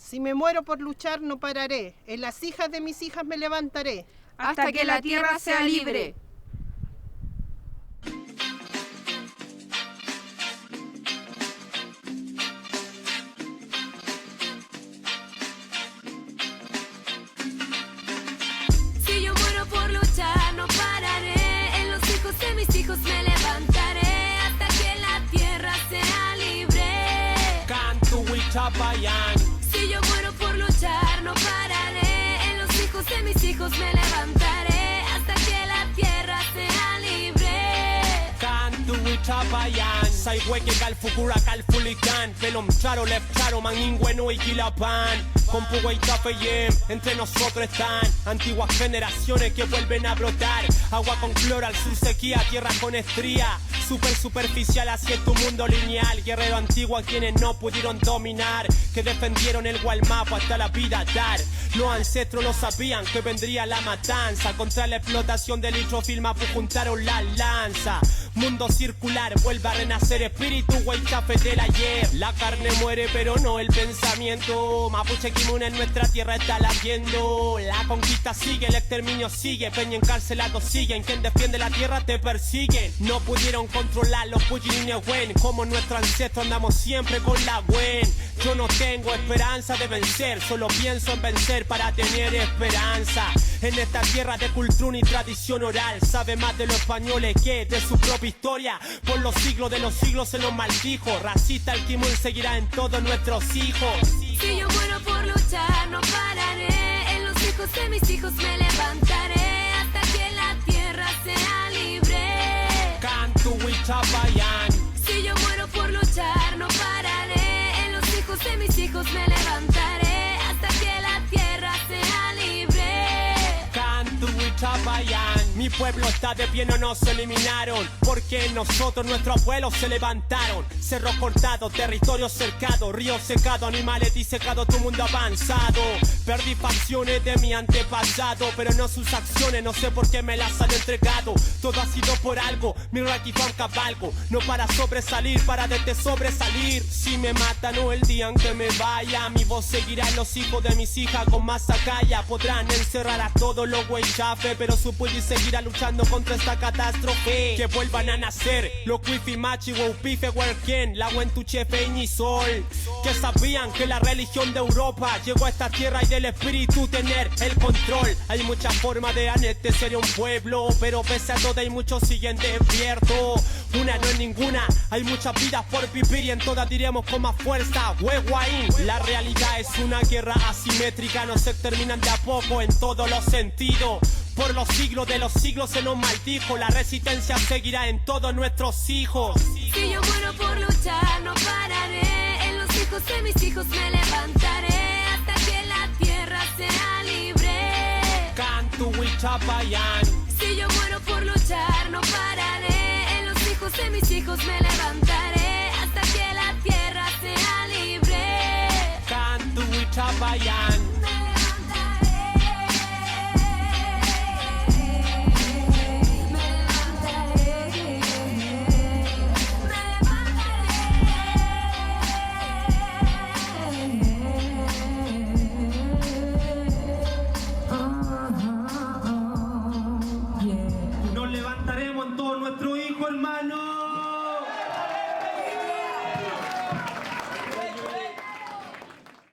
Si me muero por luchar no pararé, en las hijas de mis hijas me levantaré. Hasta que la tierra sea libre. Si yo muero por luchar no pararé, en los hijos de mis hijos me levantaré, hasta que la tierra sea libre. Cantu Huichapayan. Si yo muero por luchar no pararé, en los hijos de mis hijos me levantaré, hasta que la tierra sea libre. Cantu Huichapayan. Saihueque Calfucura Calfulicán. Pelom Charo Lep Charo Maningüeno y Quilapán. Compu Huaychapeyem, entre nosotros están antiguas generaciones que vuelven a brotar. Agua con cloro al sur, sequía, tierra con estría. Superficial hacia tu mundo lineal. Guerrero antiguo a quienes no pudieron dominar, que defendieron el Gualmapo hasta la vida dar. Los ancestros lo sabían que vendría la matanza. Contra la explotación del hidrofil Mapu juntaron la lanza. Mundo circular, vuelve a renacer espíritu Huaychape del ayer. La carne muere pero no el pensamiento. Mapuche Kimun en nuestra tierra está latiendo. La conquista sigue, el exterminio sigue. Peña encarcelado siguen, quien defiende la tierra te persiguen. No pudieron controlar los pujilines wen. Como nuestro ancestro andamos siempre con la wen. Yo no tengo esperanza de vencer, solo pienso en vencer para tener esperanza. En esta tierra de cultura y tradición oral, sabe más de los españoles que de su propia historia. Por los siglos de los siglos se nos maldijo. Racista el Kimun seguirá en todos nuestros hijos. Si yo muero por luchar no pararé, en los hijos de mis hijos me levantaré, hasta que la tierra sea libre. Cantu Huichapayan. Si yo muero por luchar no pararé, en los hijos de mis hijos me levantaré, hasta que la tierra sea libre. Cantu Huichapayan. Mi pueblo está de pie, no nos eliminaron, porque nosotros, nuestros abuelos se levantaron. Cerros cortados, territorio cercado, ríos secados, animales disecados, tu mundo avanzado. Perdí facciones de mi antepasado, pero no sus acciones, no sé por qué me las han entregado. Todo ha sido por algo, mi Rakifan cabalgo. No para sobresalir, para de sobresalir. Si me matan o el día en que me vaya, mi voz seguirá en los hijos de mis hijas con más acalla. Podrán encerrar a todos los Huaychape, pero su pueblo seguirá luchando contra esta catástrofe. Que vuelvan a nacer los Wifi Machi, Waupife, Huerquén, la Huentuche, Peñisol. Que sabían que la religión de Europa llegó a esta tierra y del espíritu tener el control. Hay muchas formas de anestesiar un pueblo, pero pese a todo hay muchos siguen despiertos. Una no es ninguna, hay muchas vidas por vivir y en todas diremos con más fuerza Huehuaín. La realidad es una guerra asimétrica, no se terminan de a poco en todos los sentidos. Por los siglos de los siglos se nos maldijo, la resistencia seguirá en todos nuestros hijos. Si yo muero por luchar no pararé, en los hijos de mis hijos me levantaré, hasta que la tierra sea libre. Cantu Huichapayan. Si yo muero por luchar no pararé, en los hijos de mis hijos me levantaré, hasta que la tierra sea libre. Cantu Huichapayan.